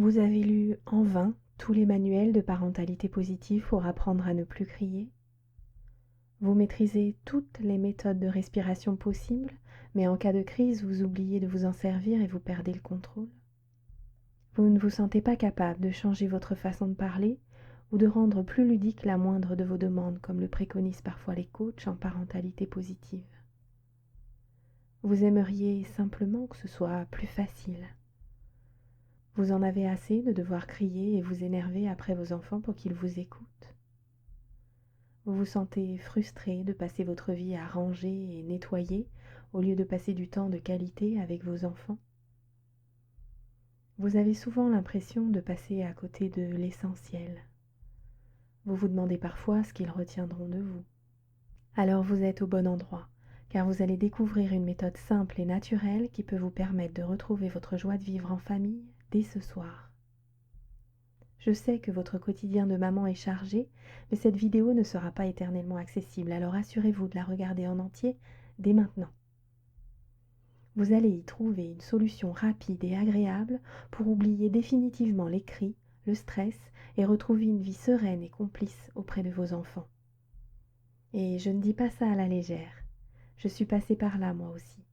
Vous avez lu en vain tous les manuels de parentalité positive pour apprendre à ne plus crier. Vous maîtrisez toutes les méthodes de respiration possibles, mais en cas de crise, vous oubliez de vous en servir et vous perdez le contrôle. Vous ne vous sentez pas capable de changer votre façon de parler ou de rendre plus ludique la moindre de vos demandes, comme le préconisent parfois les coachs en parentalité positive. Vous aimeriez simplement que ce soit plus facile. Vous en avez assez de devoir crier et vous énerver après vos enfants pour qu'ils vous écoutent. Vous vous sentez frustré de passer votre vie à ranger et nettoyer au lieu de passer du temps de qualité avec vos enfants. Vous avez souvent l'impression de passer à côté de l'essentiel. Vous vous demandez parfois ce qu'ils retiendront de vous. Alors vous êtes au bon endroit, car vous allez découvrir une méthode simple et naturelle qui peut vous permettre de retrouver votre joie de vivre en famille dès ce soir. Je sais que votre quotidien de maman est chargé, mais cette vidéo ne sera pas éternellement accessible, alors assurez-vous de la regarder en entier dès maintenant. Vous allez y trouver une solution rapide et agréable pour oublier définitivement les cris, le stress et retrouver une vie sereine et complice auprès de vos enfants. Et je ne dis pas ça à la légère, je suis passée par là moi aussi.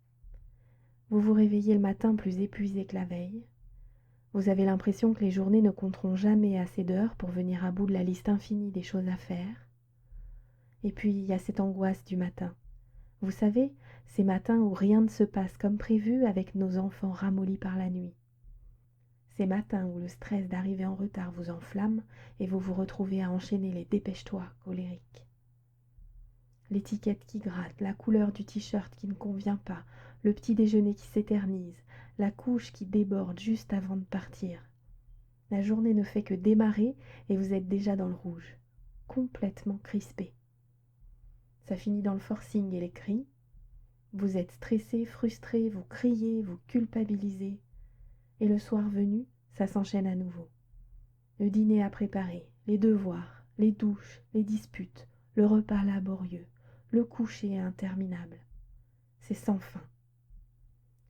Vous vous réveillez le matin plus épuisé que la veille. Vous avez l'impression que les journées ne compteront jamais assez d'heures pour venir à bout de la liste infinie des choses à faire. Et puis il y a cette angoisse du matin. Vous savez, ces matins où rien ne se passe comme prévu avec nos enfants ramollis par la nuit. Ces matins où le stress d'arriver en retard vous enflamme et vous vous retrouvez à enchaîner les dépêche-toi colériques. L'étiquette qui gratte, la couleur du t-shirt qui ne convient pas, le petit déjeuner qui s'éternise, la couche qui déborde juste avant de partir. La journée ne fait que démarrer et vous êtes déjà dans le rouge, complètement crispé. Ça finit dans le forcing et les cris. Vous êtes stressé, frustré, vous criez, vous culpabilisez. Et le soir venu, ça s'enchaîne à nouveau. Le dîner à préparer, les devoirs, les douches, les disputes, le repas laborieux, le coucher interminable. C'est sans fin.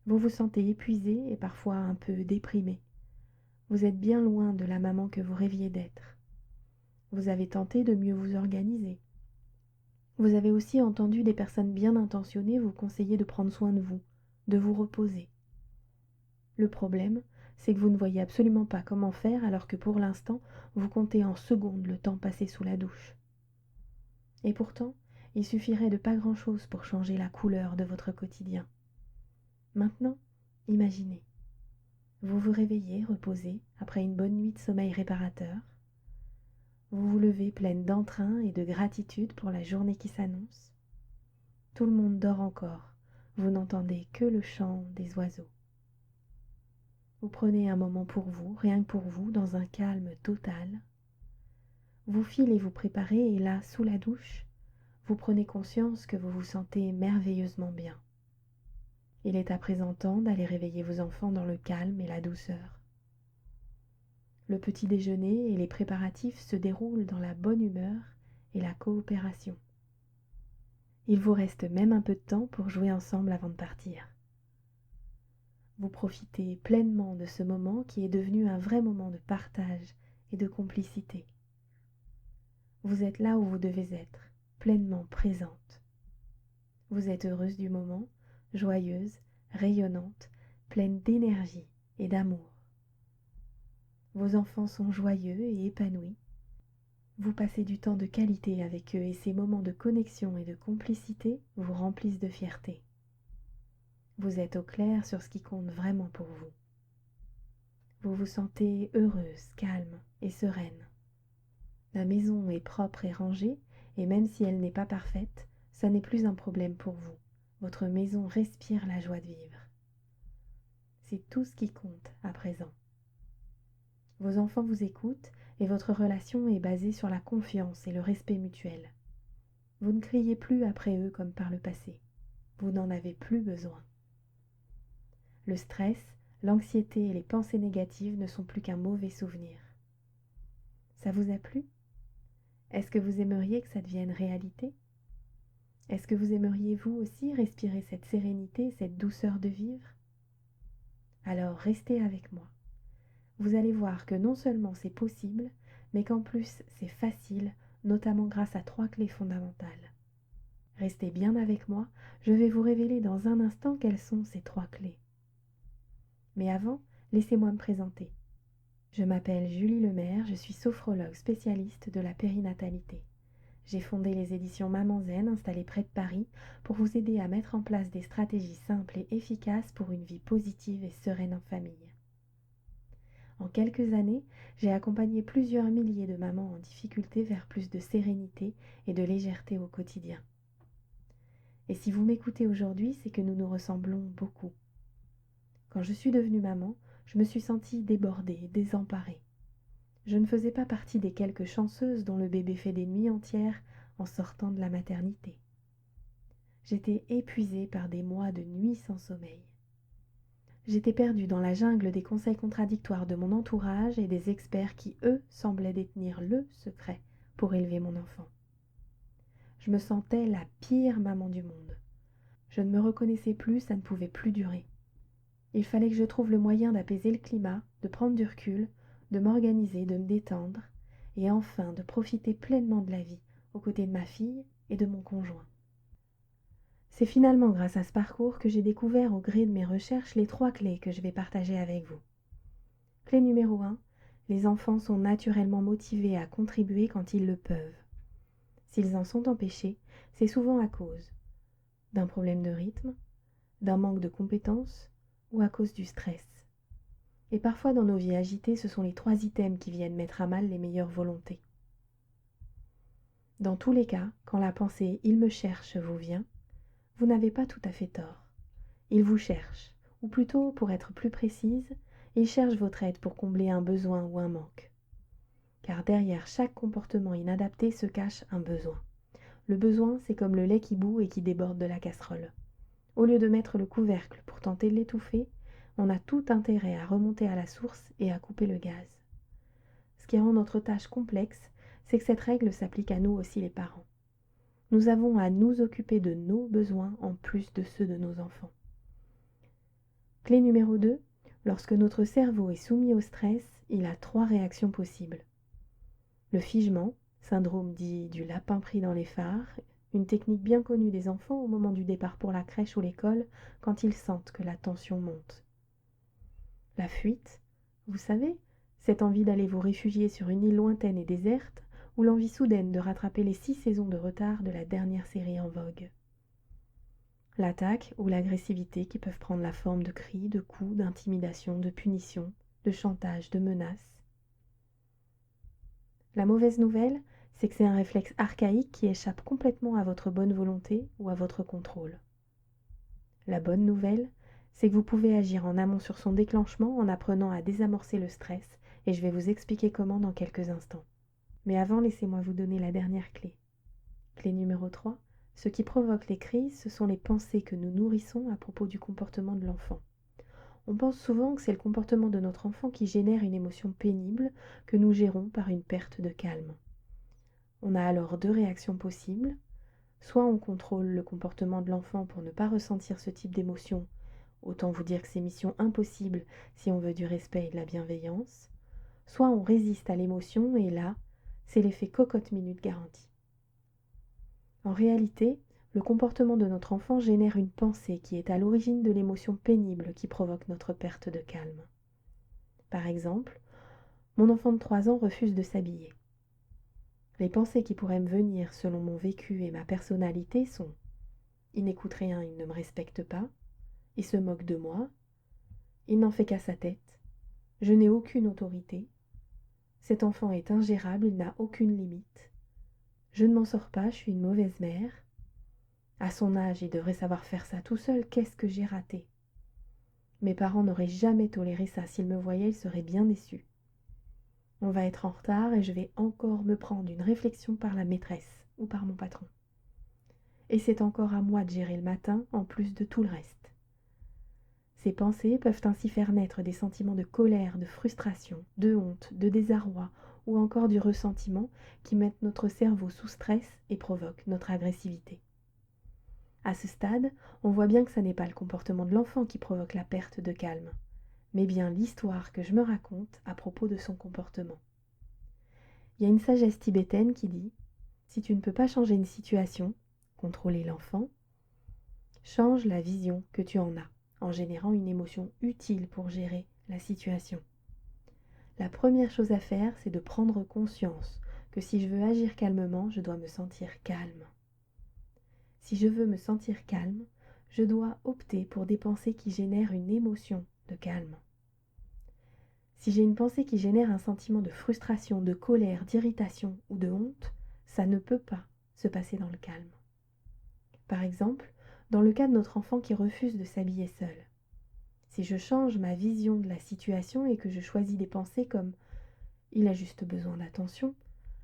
Vous vous sentez épuisé et parfois un peu déprimé. Vous êtes bien loin de la maman que vous rêviez d'être. Vous avez tenté de mieux vous organiser. Vous avez aussi entendu des personnes bien intentionnées vous conseiller de prendre soin de vous reposer. Le problème, c'est que vous ne voyez absolument pas comment faire alors que pour l'instant, vous comptez en secondes le temps passé sous la douche. Et pourtant, il suffirait de pas grand-chose pour changer la couleur de votre quotidien. Maintenant, imaginez. Vous vous réveillez, reposé, après une bonne nuit de sommeil réparateur. Vous vous levez pleine d'entrain et de gratitude pour la journée qui s'annonce. Tout le monde dort encore, vous n'entendez que le chant des oiseaux. Vous prenez un moment pour vous, rien que pour vous, dans un calme total. Vous filez vous préparez et là, sous la douche, vous prenez conscience que vous vous sentez merveilleusement bien. Il est à présent temps d'aller réveiller vos enfants dans le calme et la douceur. Le petit déjeuner et les préparatifs se déroulent dans la bonne humeur et la coopération. Il vous reste même un peu de temps pour jouer ensemble avant de partir. Vous profitez pleinement de ce moment qui est devenu un vrai moment de partage et de complicité. Vous êtes là où vous devez être, pleinement présente. Vous êtes heureuse du moment, joyeuse, rayonnante, pleine d'énergie et d'amour. Vos enfants sont joyeux et épanouis. Vous passez du temps de qualité avec eux et ces moments de connexion et de complicité vous remplissent de fierté. Vous êtes au clair sur ce qui compte vraiment pour vous. Vous vous sentez heureuse, calme et sereine. La maison est propre et rangée, et même si elle n'est pas parfaite, ça n'est plus un problème pour vous. Votre maison respire la joie de vivre. C'est tout ce qui compte à présent. Vos enfants vous écoutent et votre relation est basée sur la confiance et le respect mutuel. Vous ne criez plus après eux comme par le passé. Vous n'en avez plus besoin. Le stress, l'anxiété et les pensées négatives ne sont plus qu'un mauvais souvenir. Ça vous a plu ? Est-ce que vous aimeriez que ça devienne réalité ? Est-ce que vous aimeriez vous aussi respirer cette sérénité, cette douceur de vivre ? Alors restez avec moi. vous allez voir que non seulement c'est possible, mais qu'en plus c'est facile, notamment grâce à 3 clés fondamentales. Restez bien avec moi, je vais vous révéler dans un instant quelles sont ces 3 clés. Mais avant, laissez-moi me présenter. Je m'appelle Julie Lemaire, je suis sophrologue spécialiste de la périnatalité. J'ai fondé les éditions Maman Zen installées près de Paris pour vous aider à mettre en place des stratégies simples et efficaces pour une vie positive et sereine en famille. En quelques années, j'ai accompagné plusieurs milliers de mamans en difficulté vers plus de sérénité et de légèreté au quotidien. Et si vous m'écoutez aujourd'hui, c'est que nous nous ressemblons beaucoup. Quand je suis devenue maman, je me suis sentie débordée, désemparée. Je ne faisais pas partie des quelques chanceuses dont le bébé fait des nuits entières en sortant de la maternité. J'étais épuisée par des mois de nuits sans sommeil. J'étais perdue dans la jungle des conseils contradictoires de mon entourage et des experts qui, eux, semblaient détenir le secret pour élever mon enfant. Je me sentais la pire maman du monde. Je ne me reconnaissais plus, ça ne pouvait plus durer. Il fallait que je trouve le moyen d'apaiser le climat, de prendre du recul, de m'organiser, de me détendre, et enfin de profiter pleinement de la vie, aux côtés de ma fille et de mon conjoint. C'est finalement grâce à ce parcours que j'ai découvert au gré de mes recherches les 3 clés que je vais partager avec vous. Clé numéro 1, les enfants sont naturellement motivés à contribuer quand ils le peuvent. S'ils en sont empêchés, c'est souvent à cause d'un problème de rythme, d'un manque de compétences ou à cause du stress. Et parfois dans nos vies agitées, ce sont les 3 items qui viennent mettre à mal les meilleures volontés. Dans tous les cas, quand la pensée « il me cherche » vous vient, vous n'avez pas tout à fait tort. Il vous cherche, ou plutôt, pour être plus précise, il cherche votre aide pour combler un besoin ou un manque. Car derrière chaque comportement inadapté se cache un besoin. Le besoin, c'est comme le lait qui bout et qui déborde de la casserole. Au lieu de mettre le couvercle pour tenter de l'étouffer, on a tout intérêt à remonter à la source et à couper le gaz. Ce qui rend notre tâche complexe, c'est que cette règle s'applique à nous aussi les parents. Nous avons à nous occuper de nos besoins en plus de ceux de nos enfants. Clé numéro 2, lorsque notre cerveau est soumis au stress, il a 3 réactions possibles. Le figement, syndrome dit du lapin pris dans les phares, une technique bien connue des enfants au moment du départ pour la crèche ou l'école quand ils sentent que la tension monte. La fuite, vous savez, cette envie d'aller vous réfugier sur une île lointaine et déserte ou l'envie soudaine de rattraper les 6 saisons de retard de la dernière série en vogue. L'attaque ou l'agressivité qui peuvent prendre la forme de cris, de coups, d'intimidation, de punition, de chantage, de menaces. La mauvaise nouvelle, c'est que c'est un réflexe archaïque qui échappe complètement à votre bonne volonté ou à votre contrôle. La bonne nouvelle, c'est que vous pouvez agir en amont sur son déclenchement en apprenant à désamorcer le stress, et je vais vous expliquer comment dans quelques instants. Mais avant, laissez-moi vous donner la dernière clé. Clé numéro 3, ce qui provoque les crises, ce sont les pensées que nous nourrissons à propos du comportement de l'enfant. On pense souvent que c'est le comportement de notre enfant qui génère une émotion pénible que nous gérons par une perte de calme. On a alors 2 réactions possibles. Soit on contrôle le comportement de l'enfant pour ne pas ressentir ce type d'émotion, autant vous dire que c'est mission impossible si on veut du respect et de la bienveillance. Soit on résiste à l'émotion et là, c'est l'effet cocotte-minute garanti. En réalité, le comportement de notre enfant génère une pensée qui est à l'origine de l'émotion pénible qui provoque notre perte de calme. Par exemple, mon enfant de 3 ans refuse de s'habiller. Les pensées qui pourraient me venir selon mon vécu et ma personnalité sont: il n'écoute rien, il ne me respecte pas, il se moque de moi, il n'en fait qu'à sa tête, je n'ai aucune autorité, cet enfant est ingérable, il n'a aucune limite, je ne m'en sors pas, je suis une mauvaise mère, à son âge il devrait savoir faire ça tout seul, qu'est-ce que j'ai raté? Mes parents n'auraient jamais toléré ça, s'ils me voyaient ils seraient bien déçus. On va être en retard et je vais encore me prendre une réflexion par la maîtresse ou par mon patron. Et c'est encore à moi de gérer le matin en plus de tout le reste. Ces pensées peuvent ainsi faire naître des sentiments de colère, de frustration, de honte, de désarroi ou encore du ressentiment qui mettent notre cerveau sous stress et provoquent notre agressivité. À ce stade, on voit bien que ce n'est pas le comportement de l'enfant qui provoque la perte de calme, mais bien l'histoire que je me raconte à propos de son comportement. Il y a une sagesse tibétaine qui dit « Si tu ne peux pas changer une situation, contrôler l'enfant, change la vision que tu en as en générant une émotion utile pour gérer la situation. » La première chose à faire, c'est de prendre conscience que si je veux agir calmement, je dois me sentir calme. Si je veux me sentir calme, je dois opter pour des pensées qui génèrent une émotion de calme. Si j'ai une pensée qui génère un sentiment de frustration, de colère, d'irritation ou de honte, ça ne peut pas se passer dans le calme. Par exemple, dans le cas de notre enfant qui refuse de s'habiller seul. Si je change ma vision de la situation et que je choisis des pensées comme « il a juste besoin d'attention »,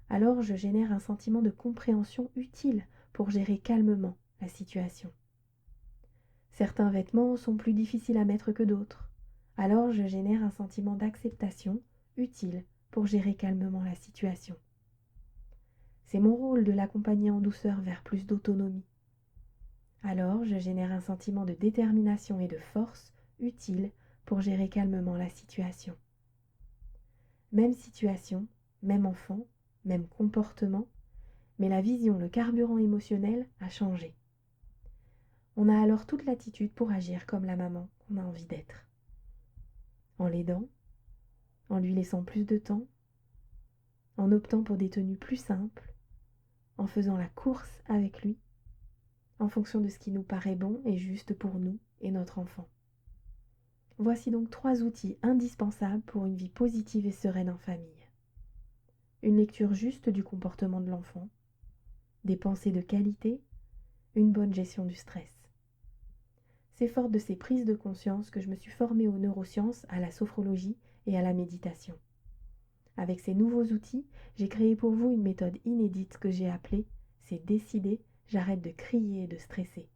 alors je génère un sentiment de compréhension utile pour gérer calmement la situation. Certains vêtements sont plus difficiles à mettre que d'autres, alors je génère un sentiment d'acceptation utile pour gérer calmement la situation. C'est mon rôle de l'accompagner en douceur vers plus d'autonomie. Alors je génère un sentiment de détermination et de force utile pour gérer calmement la situation. Même situation, même enfant, même comportement, mais la vision, le carburant émotionnel a changé. On a alors toute l'attitude pour agir comme la maman qu'on a envie d'être. En l'aidant, en lui laissant plus de temps, en optant pour des tenues plus simples, en faisant la course avec lui, en fonction de ce qui nous paraît bon et juste pour nous et notre enfant. Voici donc 3 outils indispensables pour une vie positive et sereine en famille. Une lecture juste du comportement de l'enfant, des pensées de qualité, une bonne gestion du stress. C'est fort de ces prises de conscience que je me suis formée aux neurosciences, à la sophrologie et à la méditation. Avec ces nouveaux outils, j'ai créé pour vous une méthode inédite que j'ai appelée « C'est décidé, j'arrête de crier et de stresser ».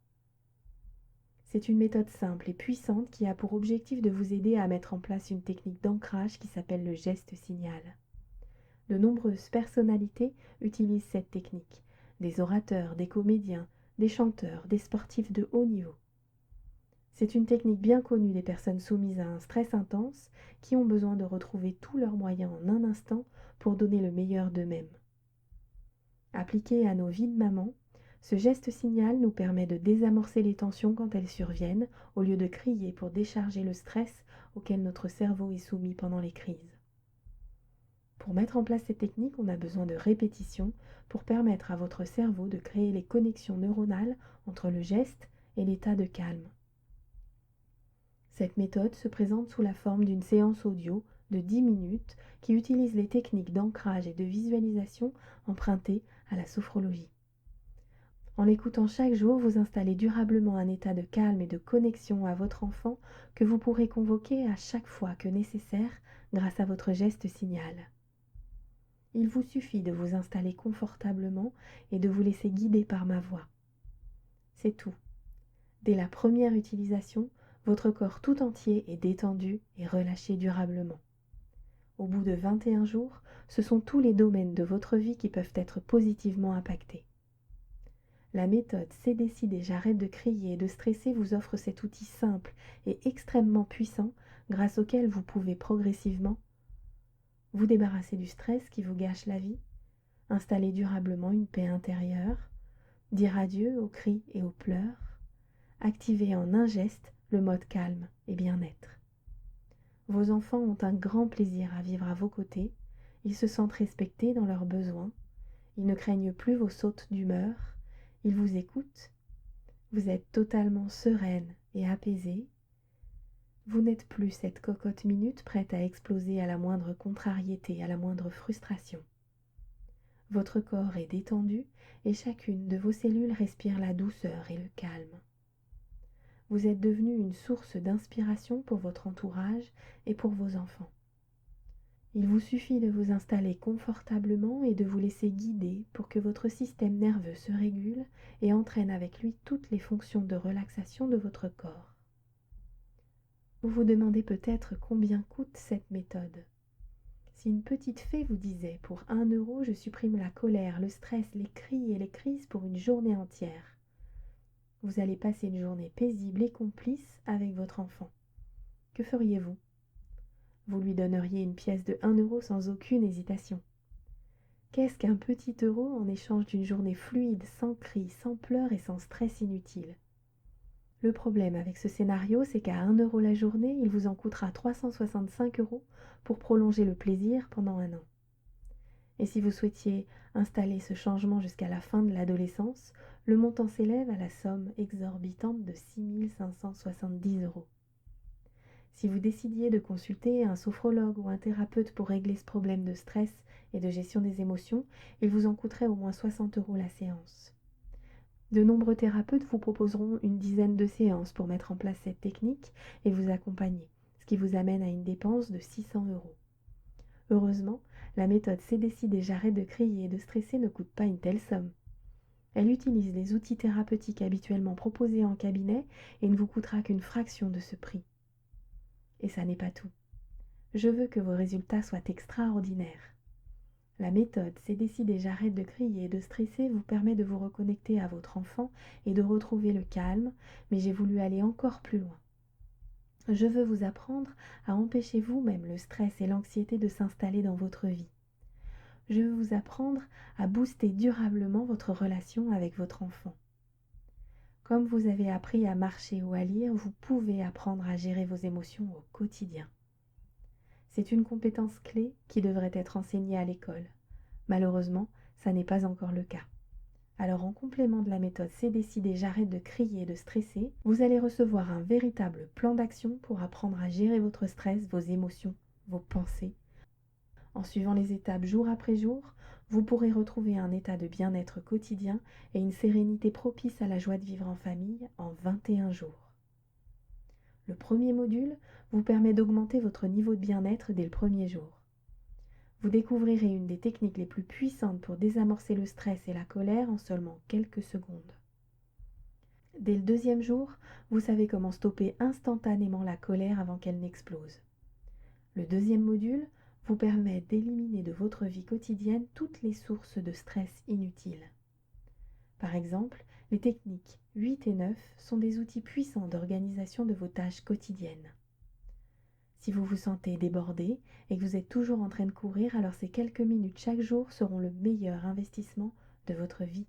C'est une méthode simple et puissante qui a pour objectif de vous aider à mettre en place une technique d'ancrage qui s'appelle le geste signal. De nombreuses personnalités utilisent cette technique, des orateurs, des comédiens, des chanteurs, des sportifs de haut niveau. C'est une technique bien connue des personnes soumises à un stress intense qui ont besoin de retrouver tous leurs moyens en un instant pour donner le meilleur d'eux-mêmes. Appliqué à nos vies de maman, ce geste signal nous permet de désamorcer les tensions quand elles surviennent, au lieu de crier pour décharger le stress auquel notre cerveau est soumis pendant les crises. Pour mettre en place cette technique, on a besoin de répétition pour permettre à votre cerveau de créer les connexions neuronales entre le geste et l'état de calme. Cette méthode se présente sous la forme d'une séance audio de 10 minutes qui utilise les techniques d'ancrage et de visualisation empruntées à la sophrologie. En l'écoutant chaque jour, vous installez durablement un état de calme et de connexion à votre enfant que vous pourrez convoquer à chaque fois que nécessaire grâce à votre geste signal. Il vous suffit de vous installer confortablement et de vous laisser guider par ma voix. C'est tout. Dès la première utilisation, votre corps tout entier est détendu et relâché durablement. Au bout de 21 jours, ce sont tous les domaines de votre vie qui peuvent être positivement impactés. La méthode C'est décidé, j'arrête de crier et de stresser vous offre cet outil simple et extrêmement puissant grâce auquel vous pouvez progressivement vous débarrasser du stress qui vous gâche la vie, installer durablement une paix intérieure, dire adieu aux cris et aux pleurs, activer en un geste le mode calme et bien-être. Vos enfants ont un grand plaisir à vivre à vos côtés, ils se sentent respectés dans leurs besoins, ils ne craignent plus vos sautes d'humeur, ils vous écoutent, vous êtes totalement sereine et apaisée, vous n'êtes plus cette cocotte minute prête à exploser à la moindre contrariété, à la moindre frustration. Votre corps est détendu et chacune de vos cellules respire la douceur et le calme. Vous êtes devenu une source d'inspiration pour votre entourage et pour vos enfants. Il vous suffit de vous installer confortablement et de vous laisser guider pour que votre système nerveux se régule et entraîne avec lui toutes les fonctions de relaxation de votre corps. Vous vous demandez peut-être combien coûte cette méthode. Si une petite fée vous disait « Pour 1 euro, je supprime la colère, le stress, les cris et les crises pour une journée entière », vous allez passer une journée paisible et complice avec votre enfant. Que feriez-vous ? Vous lui donneriez une pièce de 1 € sans aucune hésitation. Qu'est-ce qu'un petit euro en échange d'une journée fluide, sans cris, sans pleurs et sans stress inutile? Le problème avec ce scénario, c'est qu'à 1 € la journée, il vous en coûtera 365 € pour prolonger le plaisir pendant un an. Et si vous souhaitiez installer ce changement jusqu'à la fin de l'adolescence, le montant s'élève à la somme exorbitante de 6 570 €. Si vous décidiez de consulter un sophrologue ou un thérapeute pour régler ce problème de stress et de gestion des émotions, il vous en coûterait au moins 60 € la séance. De nombreux thérapeutes vous proposeront une dizaine de séances pour mettre en place cette technique et vous accompagner, ce qui vous amène à une dépense de 600 €. Heureusement, la méthode C'est décidé, j'arrête de crier et de stresser ne coûte pas une telle somme. Elle utilise les outils thérapeutiques habituellement proposés en cabinet et ne vous coûtera qu'une fraction de ce prix. Et ça n'est pas tout. Je veux que vos résultats soient extraordinaires. La méthode C'est décidé, j'arrête de crier et de stresser vous permet de vous reconnecter à votre enfant et de retrouver le calme, mais j'ai voulu aller encore plus loin. Je veux vous apprendre à empêcher vous-même le stress et l'anxiété de s'installer dans votre vie. Je veux vous apprendre à booster durablement votre relation avec votre enfant. Comme vous avez appris à marcher ou à lire, vous pouvez apprendre à gérer vos émotions au quotidien. C'est une compétence clé qui devrait être enseignée à l'école. Malheureusement, ça n'est pas encore le cas. Alors en complément de la méthode C'est décidé, j'arrête de crier et de stresser, vous allez recevoir un véritable plan d'action pour apprendre à gérer votre stress, vos émotions, vos pensées. En suivant les étapes jour après jour, vous pourrez retrouver un état de bien-être quotidien et une sérénité propice à la joie de vivre en famille en 21 jours. Le premier module vous permet d'augmenter votre niveau de bien-être dès le premier jour. Vous découvrirez une des techniques les plus puissantes pour désamorcer le stress et la colère en seulement quelques secondes. Dès le deuxième jour, vous savez comment stopper instantanément la colère avant qu'elle n'explose. Le deuxième module vous permet d'éliminer de votre vie quotidienne toutes les sources de stress inutiles. Par exemple, les techniques 8 et 9 sont des outils puissants d'organisation de vos tâches quotidiennes. Si vous vous sentez débordé et que vous êtes toujours en train de courir, alors ces quelques minutes chaque jour seront le meilleur investissement de votre vie.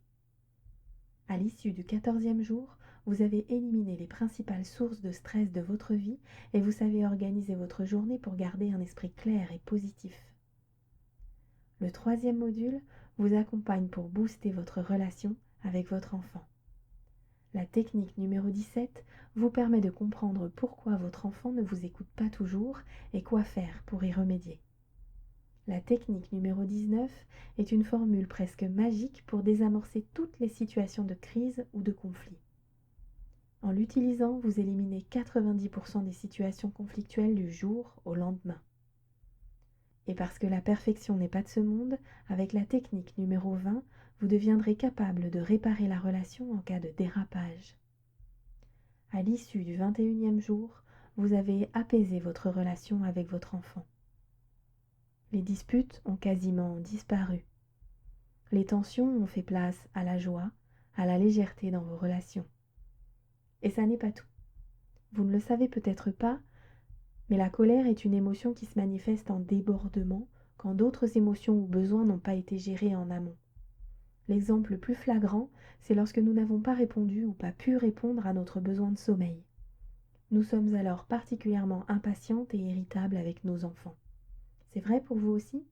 À l'issue du 14e jour, vous avez éliminé les principales sources de stress de votre vie et vous savez organiser votre journée pour garder un esprit clair et positif. Le troisième module vous accompagne pour booster votre relation avec votre enfant. La technique numéro 17 vous permet de comprendre pourquoi votre enfant ne vous écoute pas toujours et quoi faire pour y remédier. La technique numéro 19 est une formule presque magique pour désamorcer toutes les situations de crise ou de conflit. En l'utilisant, vous éliminez 90% des situations conflictuelles du jour au lendemain. Et parce que la perfection n'est pas de ce monde, avec la technique numéro 20, vous deviendrez capable de réparer la relation en cas de dérapage. À l'issue du 21e jour, vous avez apaisé votre relation avec votre enfant. Les disputes ont quasiment disparu. Les tensions ont fait place à la joie, à la légèreté dans vos relations. Et ça n'est pas tout. Vous ne le savez peut-être pas, mais la colère est une émotion qui se manifeste en débordement quand d'autres émotions ou besoins n'ont pas été gérés en amont. L'exemple le plus flagrant, c'est lorsque nous n'avons pas répondu ou pas pu répondre à notre besoin de sommeil. Nous sommes alors particulièrement impatientes et irritables avec nos enfants. C'est vrai pour vous aussi ?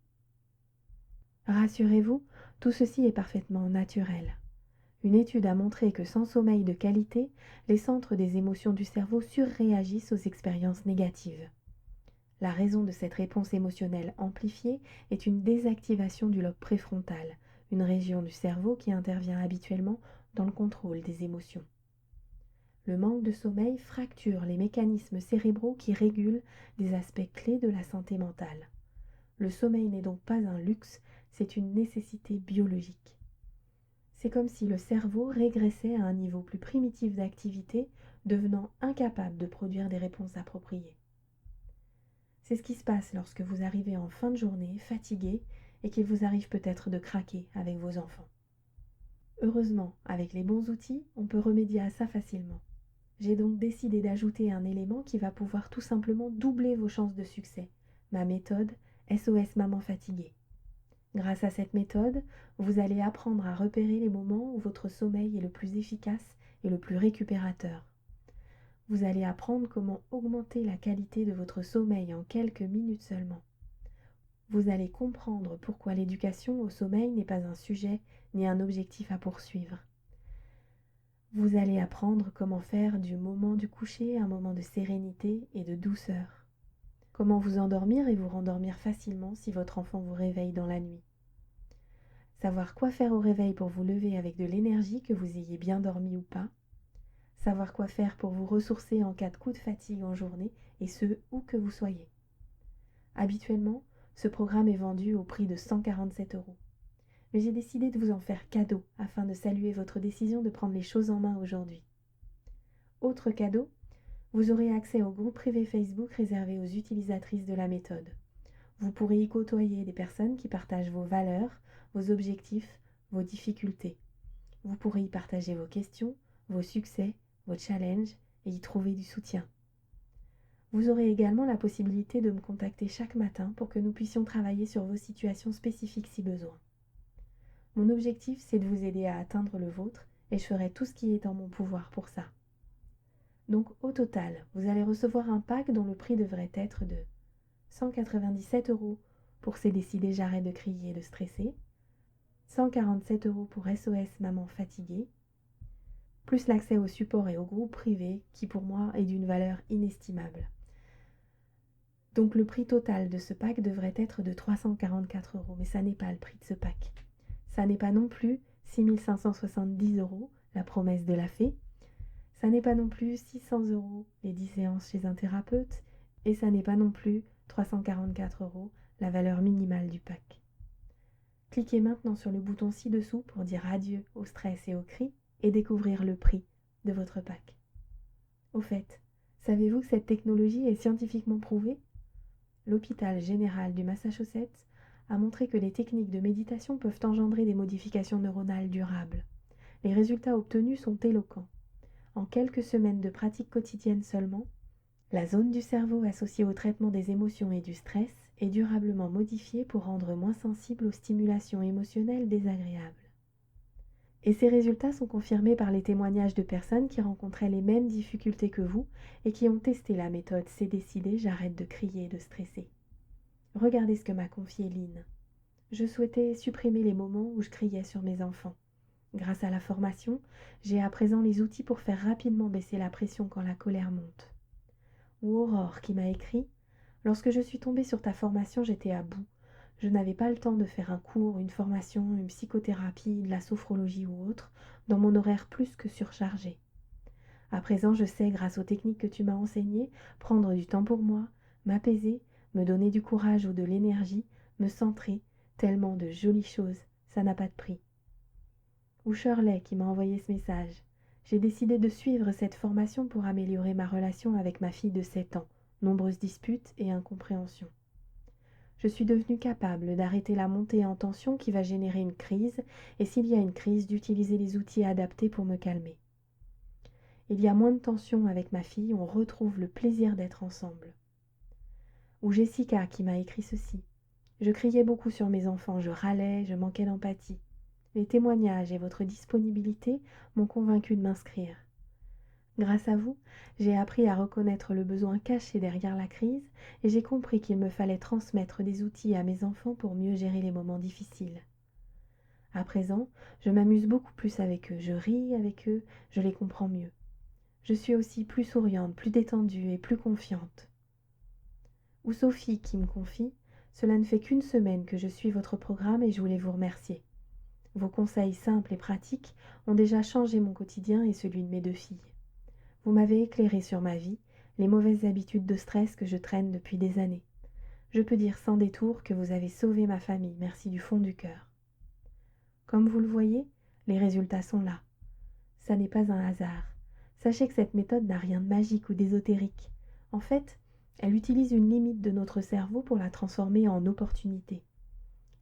Rassurez-vous, tout ceci est parfaitement naturel. Une étude a montré que sans sommeil de qualité, les centres des émotions du cerveau surréagissent aux expériences négatives. La raison de cette réponse émotionnelle amplifiée est une désactivation du lobe préfrontal, une région du cerveau qui intervient habituellement dans le contrôle des émotions. Le manque de sommeil fracture les mécanismes cérébraux qui régulent des aspects clés de la santé mentale. Le sommeil n'est donc pas un luxe, c'est une nécessité biologique. C'est comme si le cerveau régressait à un niveau plus primitif d'activité, devenant incapable de produire des réponses appropriées. C'est ce qui se passe lorsque vous arrivez en fin de journée, fatigué, et qu'il vous arrive peut-être de craquer avec vos enfants. Heureusement, avec les bons outils, on peut remédier à ça facilement. J'ai donc décidé d'ajouter un élément qui va pouvoir tout simplement doubler vos chances de succès, ma méthode SOS Maman Fatiguée. Grâce à cette méthode, vous allez apprendre à repérer les moments où votre sommeil est le plus efficace et le plus récupérateur. Vous allez apprendre comment augmenter la qualité de votre sommeil en quelques minutes seulement. Vous allez comprendre pourquoi l'éducation au sommeil n'est pas un sujet ni un objectif à poursuivre. Vous allez apprendre comment faire du moment du coucher un moment de sérénité et de douceur. Comment vous endormir et vous rendormir facilement si votre enfant vous réveille dans la nuit. Savoir quoi faire au réveil pour vous lever avec de l'énergie, que vous ayez bien dormi ou pas. Savoir quoi faire pour vous ressourcer en cas de coup de fatigue en journée, et ce, où que vous soyez. Habituellement, ce programme est vendu au prix de 147 €. Mais j'ai décidé de vous en faire cadeau afin de saluer votre décision de prendre les choses en main aujourd'hui. Autre cadeau, vous aurez accès au groupe privé Facebook réservé aux utilisatrices de la méthode. Vous pourrez y côtoyer des personnes qui partagent vos valeurs, vos objectifs, vos difficultés. Vous pourrez y partager vos questions, vos succès, vos challenges et y trouver du soutien. Vous aurez également la possibilité de me contacter chaque matin pour que nous puissions travailler sur vos situations spécifiques si besoin. Mon objectif, c'est de vous aider à atteindre le vôtre et je ferai tout ce qui est en mon pouvoir pour ça. Donc au total, vous allez recevoir un pack dont le prix devrait être de 197 € pour C'est décidé, j'arrête de crier et de stresser, 147 € pour SOS Maman Fatiguée, plus l'accès au support et au groupe privé qui pour moi est d'une valeur inestimable. Donc le prix total de ce pack devrait être de 344 €, mais ça n'est pas le prix de ce pack. Ça n'est pas non plus 6 570 €, la promesse de la fée. Ça n'est pas non plus 600 € les 10 séances chez un thérapeute. Et ça n'est pas non plus 344 €, la valeur minimale du pack. Cliquez maintenant sur le bouton ci-dessous pour dire adieu au stress et aux cris et découvrir le prix de votre pack. Au fait, savez-vous que cette technologie est scientifiquement prouvée ? L'hôpital général du Massachusetts a montré que les techniques de méditation peuvent engendrer des modifications neuronales durables. Les résultats obtenus sont éloquents. En quelques semaines de pratique quotidienne seulement, la zone du cerveau associée au traitement des émotions et du stress est durablement modifiée pour rendre moins sensible aux stimulations émotionnelles désagréables. Et ces résultats sont confirmés par les témoignages de personnes qui rencontraient les mêmes difficultés que vous et qui ont testé la méthode C'est décidé, j'arrête de crier et de stresser. Regardez ce que m'a confié Lynn. Je souhaitais supprimer les moments où je criais sur mes enfants. Grâce à la formation, j'ai à présent les outils pour faire rapidement baisser la pression quand la colère monte. Ou Aurore qui m'a écrit « Lorsque je suis tombée sur ta formation, j'étais à bout. Je n'avais pas le temps de faire un cours, une formation, une psychothérapie, de la sophrologie ou autre, dans mon horaire plus que surchargé. À présent, je sais, grâce aux techniques que tu m'as enseignées, prendre du temps pour moi, m'apaiser, me donner du courage ou de l'énergie, me centrer, tellement de jolies choses, ça n'a pas de prix. » Ou Shirley qui m'a envoyé ce message. J'ai décidé de suivre cette formation pour améliorer ma relation avec ma fille de 7 ans, nombreuses disputes et incompréhensions. Je suis devenue capable d'arrêter la montée en tension qui va générer une crise et s'il y a une crise, d'utiliser les outils adaptés pour me calmer. Il y a moins de tension avec ma fille, on retrouve le plaisir d'être ensemble. Ou Jessica qui m'a écrit ceci. Je criais beaucoup sur mes enfants, je râlais, je manquais d'empathie. Les témoignages et votre disponibilité m'ont convaincue de m'inscrire. Grâce à vous, j'ai appris à reconnaître le besoin caché derrière la crise et j'ai compris qu'il me fallait transmettre des outils à mes enfants pour mieux gérer les moments difficiles. À présent, je m'amuse beaucoup plus avec eux, je ris avec eux, je les comprends mieux. Je suis aussi plus souriante, plus détendue et plus confiante. Ou Sophie qui me confie « Cela ne fait qu'une semaine que je suis votre programme et je voulais vous remercier. Vos conseils simples et pratiques ont déjà changé mon quotidien et celui de mes 2 filles. Vous m'avez éclairé sur ma vie, les mauvaises habitudes de stress que je traîne depuis des années. Je peux dire sans détour que vous avez sauvé ma famille, merci du fond du cœur. » Comme vous le voyez, les résultats sont là. Ça n'est pas un hasard. Sachez que cette méthode n'a rien de magique ou d'ésotérique. En fait, elle utilise une limite de notre cerveau pour la transformer en opportunité.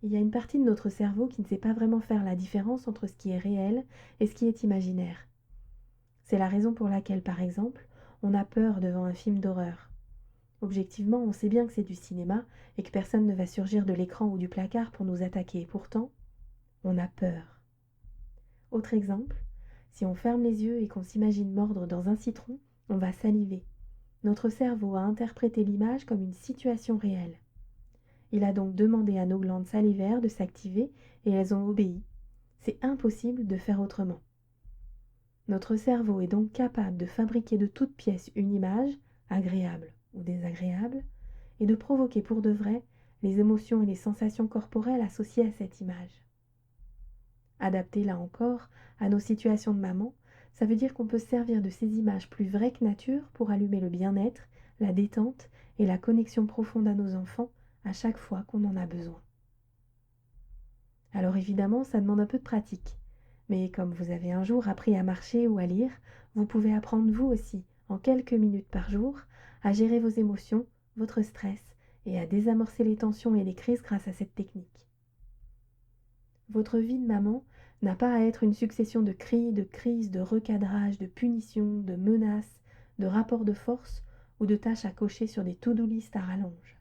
Il y a une partie de notre cerveau qui ne sait pas vraiment faire la différence entre ce qui est réel et ce qui est imaginaire. C'est la raison pour laquelle, par exemple, on a peur devant un film d'horreur. Objectivement, on sait bien que c'est du cinéma et que personne ne va surgir de l'écran ou du placard pour nous attaquer. Et pourtant, on a peur. Autre exemple, si on ferme les yeux et qu'on s'imagine mordre dans un citron, on va saliver. Notre cerveau a interprété l'image comme une situation réelle. Il a donc demandé à nos glandes salivaires de s'activer et elles ont obéi. C'est impossible de faire autrement. Notre cerveau est donc capable de fabriquer de toutes pièces une image, agréable ou désagréable, et de provoquer pour de vrai les émotions et les sensations corporelles associées à cette image. Adapté là encore à nos situations de maman, ça veut dire qu'on peut se servir de ces images plus vraies que nature pour allumer le bien-être, la détente et la connexion profonde à nos enfants à chaque fois qu'on en a besoin. Alors évidemment, ça demande un peu de pratique. Mais comme vous avez un jour appris à marcher ou à lire, vous pouvez apprendre vous aussi, en quelques minutes par jour, à gérer vos émotions, votre stress et à désamorcer les tensions et les crises grâce à cette technique. Votre vie de maman n'a pas à être une succession de cris, de crises, de recadrage, de punitions, de menaces, de rapports de force ou de tâches à cocher sur des to-do list à rallonge.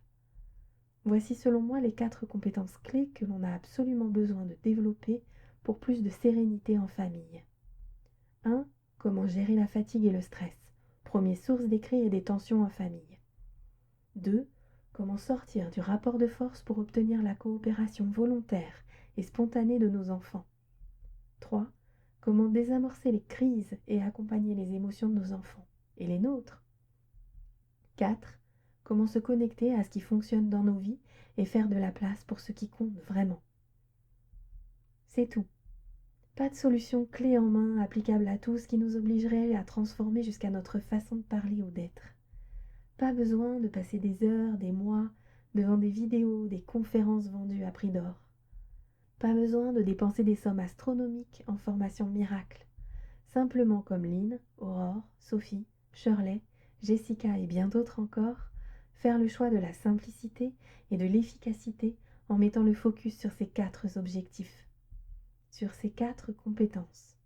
Voici selon moi les 4 compétences clés que l'on a absolument besoin de développer pour plus de sérénité en famille. 1. Comment gérer la fatigue et le stress, première source des cris et des tensions en famille. 2. Comment sortir du rapport de force pour obtenir la coopération volontaire et spontanée de nos enfants. 3. Comment désamorcer les crises et accompagner les émotions de nos enfants et les nôtres. 4. Comment se connecter à ce qui fonctionne dans nos vies et faire de la place pour ce qui compte vraiment. C'est tout. Pas de solution clé en main applicable à tous qui nous obligerait à transformer jusqu'à notre façon de parler ou d'être. Pas besoin de passer des heures, des mois devant des vidéos, des conférences vendues à prix d'or. Pas besoin de dépenser des sommes astronomiques en formation miracle. Simplement comme Lynn, Aurore, Sophie, Shirley, Jessica et bien d'autres encore, faire le choix de la simplicité et de l'efficacité en mettant le focus sur ces 4 objectifs, sur ces 4 compétences.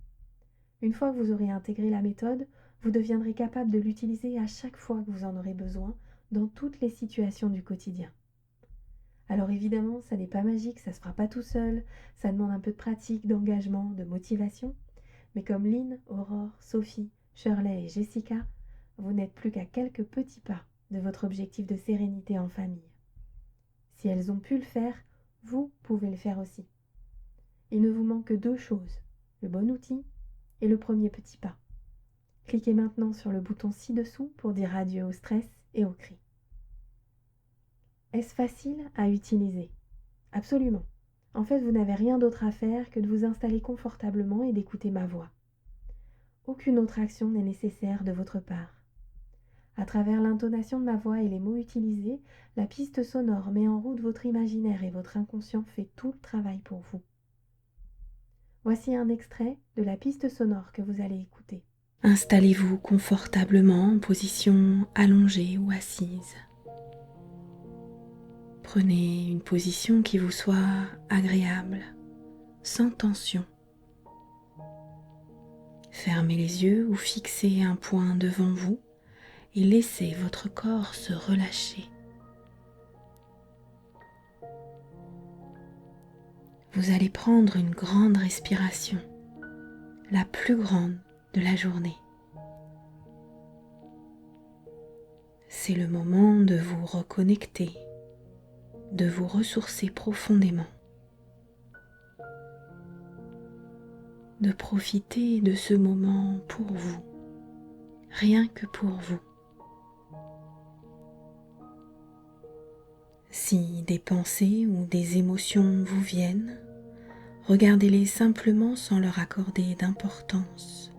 Une fois que vous aurez intégré la méthode, vous deviendrez capable de l'utiliser à chaque fois que vous en aurez besoin dans toutes les situations du quotidien. Alors évidemment, ça n'est pas magique, ça ne se fera pas tout seul, ça demande un peu de pratique, d'engagement, de motivation, mais comme Lynn, Aurore, Sophie, Shirley et Jessica, vous n'êtes plus qu'à quelques petits pas de votre objectif de sérénité en famille. Si elles ont pu le faire, vous pouvez le faire aussi. Il ne vous manque que 2 choses, le bon outil et le premier petit pas. Cliquez maintenant sur le bouton ci-dessous pour dire adieu au stress et aux cris. Est-ce facile à utiliser? Absolument. En fait, vous n'avez rien d'autre à faire que de vous installer confortablement et d'écouter ma voix. Aucune autre action n'est nécessaire de votre part. À travers l'intonation de ma voix et les mots utilisés, la piste sonore met en route votre imaginaire et votre inconscient fait tout le travail pour vous. Voici un extrait de la piste sonore que vous allez écouter. Installez-vous confortablement en position allongée ou assise. Prenez une position qui vous soit agréable, sans tension. Fermez les yeux ou fixez un point devant vous et laissez votre corps se relâcher. Vous allez prendre une grande respiration, la plus grande de la journée. C'est le moment de vous reconnecter, de vous ressourcer profondément, de profiter de ce moment pour vous, rien que pour vous. Si des pensées ou des émotions vous viennent, regardez-les simplement sans leur accorder d'importance,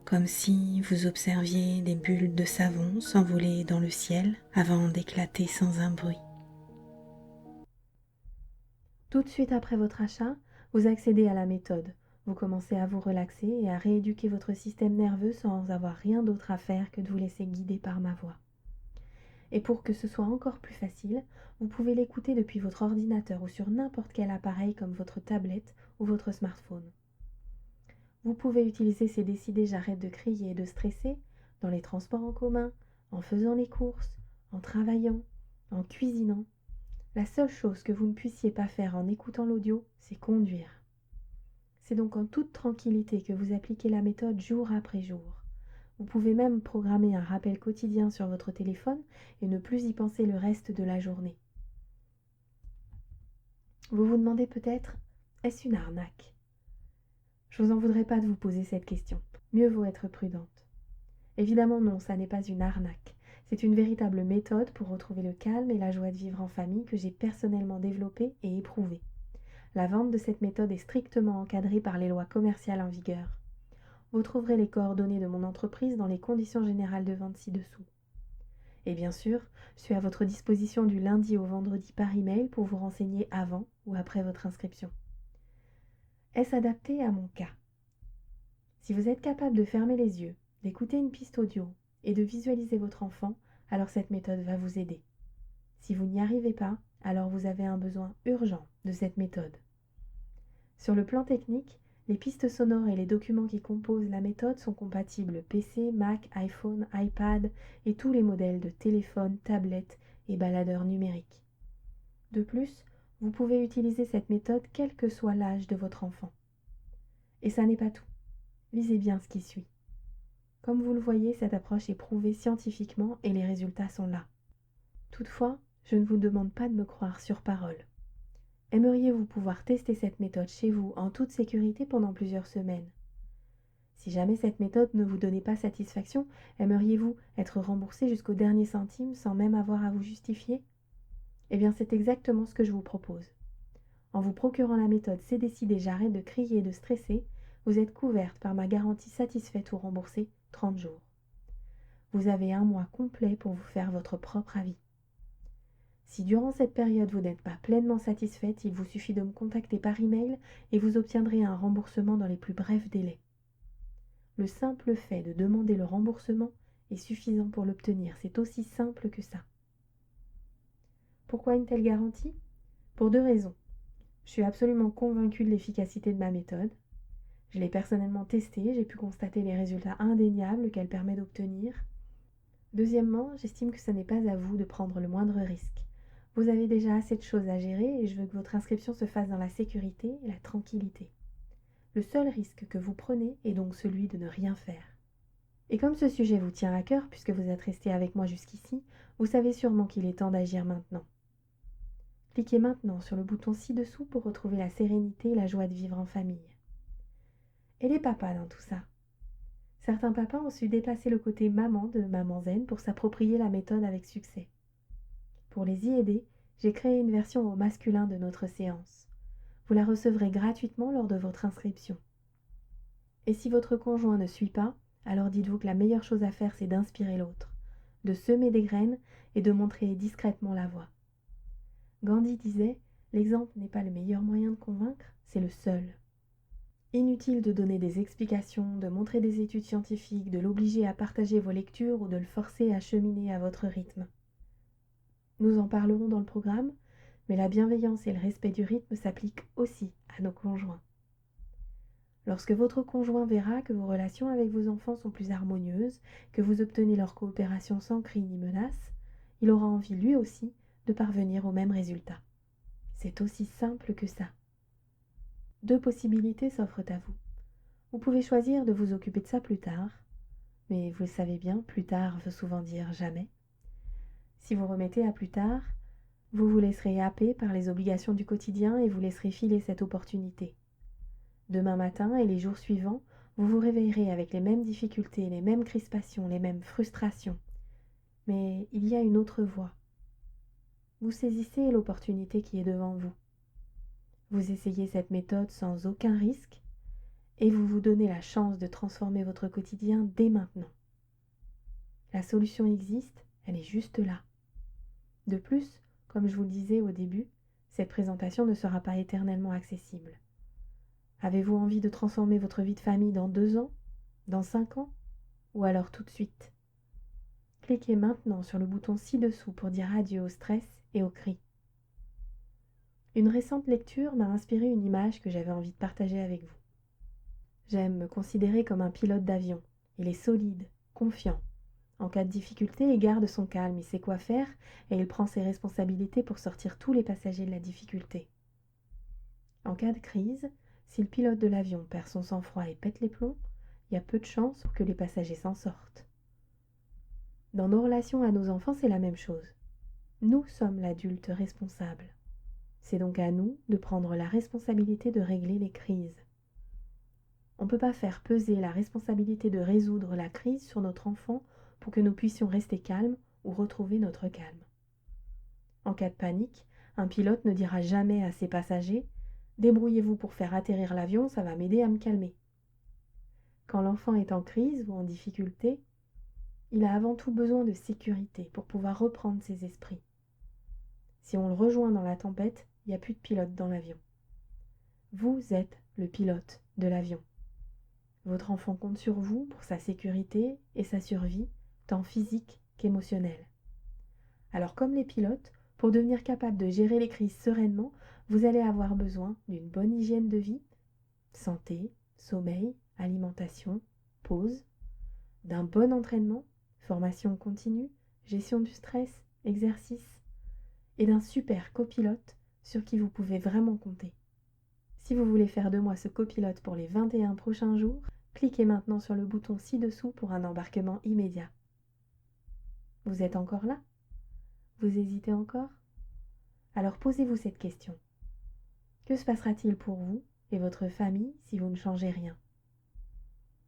comme si vous observiez des bulles de savon s'envoler dans le ciel avant d'éclater sans un bruit. Tout de suite après votre achat, vous accédez à la méthode. Vous commencez à vous relaxer et à rééduquer votre système nerveux sans avoir rien d'autre à faire que de vous laisser guider par ma voix. Et pour que ce soit encore plus facile, vous pouvez l'écouter depuis votre ordinateur ou sur n'importe quel appareil comme votre tablette ou votre smartphone. Vous pouvez utiliser ces décidés j'arrête de crier et de stresser dans les transports en commun, en faisant les courses, en travaillant, en cuisinant. La seule chose que vous ne puissiez pas faire en écoutant l'audio, c'est conduire. C'est donc en toute tranquillité que vous appliquez la méthode jour après jour. Vous pouvez même programmer un rappel quotidien sur votre téléphone et ne plus y penser le reste de la journée. Vous vous demandez peut-être, est-ce une arnaque ? Je vous en voudrais pas de vous poser cette question. Mieux vaut être prudente. Évidemment non, ça n'est pas une arnaque. C'est une véritable méthode pour retrouver le calme et la joie de vivre en famille que j'ai personnellement développée et éprouvée. La vente de cette méthode est strictement encadrée par les lois commerciales en vigueur. Vous trouverez les coordonnées de mon entreprise dans les conditions générales de vente ci-dessous. Et bien sûr, je suis à votre disposition du lundi au vendredi par email pour vous renseigner avant ou après votre inscription. Est-ce adapté à mon cas ? Si vous êtes capable de fermer les yeux, d'écouter une piste audio et de visualiser votre enfant, alors cette méthode va vous aider. Si vous n'y arrivez pas, alors vous avez un besoin urgent de cette méthode. Sur le plan technique, les pistes sonores et les documents qui composent la méthode sont compatibles PC, Mac, iPhone, iPad et tous les modèles de téléphone, tablette et baladeurs numériques. De plus, vous pouvez utiliser cette méthode quel que soit l'âge de votre enfant. Et ça n'est pas tout. Lisez bien ce qui suit. Comme vous le voyez, cette approche est prouvée scientifiquement et les résultats sont là. Toutefois, je ne vous demande pas de me croire sur parole. Aimeriez-vous pouvoir tester cette méthode chez vous en toute sécurité pendant plusieurs semaines ? Si jamais cette méthode ne vous donnait pas satisfaction, aimeriez-vous être remboursé jusqu'au dernier centime sans même avoir à vous justifier ? Eh bien, c'est exactement ce que je vous propose. En vous procurant la méthode C'est décidé, j'arrête de crier et de stresser, vous êtes couverte par ma garantie satisfaite ou remboursée 30 jours. Vous avez un mois complet pour vous faire votre propre avis. Si durant cette période vous n'êtes pas pleinement satisfaite, il vous suffit de me contacter par email et vous obtiendrez un remboursement dans les plus brefs délais. Le simple fait de demander le remboursement est suffisant pour l'obtenir, c'est aussi simple que ça. Pourquoi une telle garantie ? Pour 2 raisons. Je suis absolument convaincue de l'efficacité de ma méthode. Je l'ai personnellement testée, j'ai pu constater les résultats indéniables qu'elle permet d'obtenir. Deuxièmement, j'estime que ce n'est pas à vous de prendre le moindre risque. Vous avez déjà assez de choses à gérer et je veux que votre inscription se fasse dans la sécurité et la tranquillité. Le seul risque que vous prenez est donc celui de ne rien faire. Et comme ce sujet vous tient à cœur, puisque vous êtes resté avec moi jusqu'ici, vous savez sûrement qu'il est temps d'agir maintenant. Cliquez maintenant sur le bouton ci-dessous pour retrouver la sérénité et la joie de vivre en famille. Et les papas dans tout ça ? Certains papas ont su dépasser le côté maman de Maman Zen pour s'approprier la méthode avec succès. Pour les y aider, j'ai créé une version au masculin de notre séance. Vous la recevrez gratuitement lors de votre inscription. Et si votre conjoint ne suit pas, alors dites-vous que la meilleure chose à faire, c'est d'inspirer l'autre, de semer des graines et de montrer discrètement la voie. Gandhi disait « L'exemple n'est pas le meilleur moyen de convaincre, c'est le seul ». Inutile de donner des explications, de montrer des études scientifiques, de l'obliger à partager vos lectures ou de le forcer à cheminer à votre rythme. Nous en parlerons dans le programme, mais la bienveillance et le respect du rythme s'appliquent aussi à nos conjoints. Lorsque votre conjoint verra que vos relations avec vos enfants sont plus harmonieuses, que vous obtenez leur coopération sans cris ni menaces, il aura envie lui aussi de parvenir au même résultat. C'est aussi simple que ça. 2 possibilités s'offrent à vous. Vous pouvez choisir de vous occuper de ça plus tard, mais vous le savez bien, plus tard veut souvent dire jamais. Si vous remettez à plus tard, vous vous laisserez happer par les obligations du quotidien et vous laisserez filer cette opportunité. Demain matin et les jours suivants, vous vous réveillerez avec les mêmes difficultés, les mêmes crispations, les mêmes frustrations. Mais il y a une autre voie. Vous saisissez l'opportunité qui est devant vous. Vous essayez cette méthode sans aucun risque et vous vous donnez la chance de transformer votre quotidien dès maintenant. La solution existe, elle est juste là. De plus, comme je vous le disais au début, cette présentation ne sera pas éternellement accessible. Avez-vous envie de transformer votre vie de famille dans 2 ans, dans 5 ans, ou alors tout de suite ? Cliquez maintenant sur le bouton ci-dessous pour dire adieu au stress et aux cris. Une récente lecture m'a inspiré une image que j'avais envie de partager avec vous. J'aime me considérer comme un pilote d'avion. Il est solide, confiant. En cas de difficulté, il garde son calme, il sait quoi faire et il prend ses responsabilités pour sortir tous les passagers de la difficulté. En cas de crise, si le pilote de l'avion perd son sang-froid et pète les plombs, il y a peu de chances pour que les passagers s'en sortent. Dans nos relations à nos enfants, c'est la même chose. Nous sommes l'adulte responsable. C'est donc à nous de prendre la responsabilité de régler les crises. On ne peut pas faire peser la responsabilité de résoudre la crise sur notre enfant pour que nous puissions rester calmes ou retrouver notre calme. En cas de panique, un pilote ne dira jamais à ses passagers « Débrouillez-vous pour faire atterrir l'avion, ça va m'aider à me calmer ». Quand l'enfant est en crise ou en difficulté, il a avant tout besoin de sécurité pour pouvoir reprendre ses esprits. Si on le rejoint dans la tempête, il n'y a plus de pilote dans l'avion. Vous êtes le pilote de l'avion. Votre enfant compte sur vous pour sa sécurité et sa survie, tant physique qu'émotionnelle. Alors comme les pilotes, pour devenir capable de gérer les crises sereinement, vous allez avoir besoin d'une bonne hygiène de vie, santé, sommeil, alimentation, pause, d'un bon entraînement, formation continue, gestion du stress, exercice, et d'un super copilote sur qui vous pouvez vraiment compter. Si vous voulez faire de moi ce copilote pour les 21 prochains jours, cliquez maintenant sur le bouton ci-dessous pour un embarquement immédiat. Vous êtes encore là? Vous hésitez encore? Alors posez-vous cette question. Que se passera-t-il pour vous et votre famille si vous ne changez rien?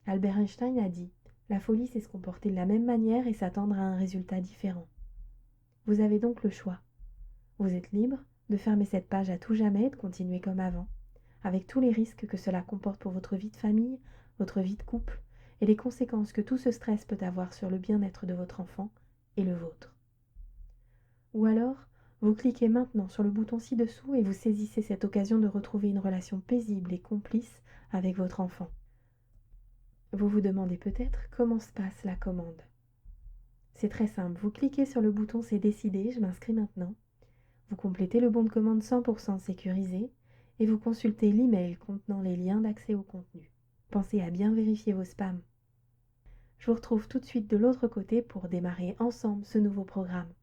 Albert Einstein a dit « La folie, c'est se comporter de la même manière et s'attendre à un résultat différent. » Vous avez donc le choix. Vous êtes libre de fermer cette page à tout jamais et de continuer comme avant, avec tous les risques que cela comporte pour votre vie de famille, votre vie de couple et les conséquences que tout ce stress peut avoir sur le bien-être de votre enfant et le vôtre. Ou alors, vous cliquez maintenant sur le bouton ci-dessous et vous saisissez cette occasion de retrouver une relation paisible et complice avec votre enfant. Vous vous demandez peut-être comment se passe la commande. C'est très simple, vous cliquez sur le bouton C'est décidé, je m'inscris maintenant. Vous complétez le bon de commande 100% sécurisé et vous consultez l'email contenant les liens d'accès au contenu. Pensez à bien vérifier vos spams. Je vous retrouve tout de suite de l'autre côté pour démarrer ensemble ce nouveau programme.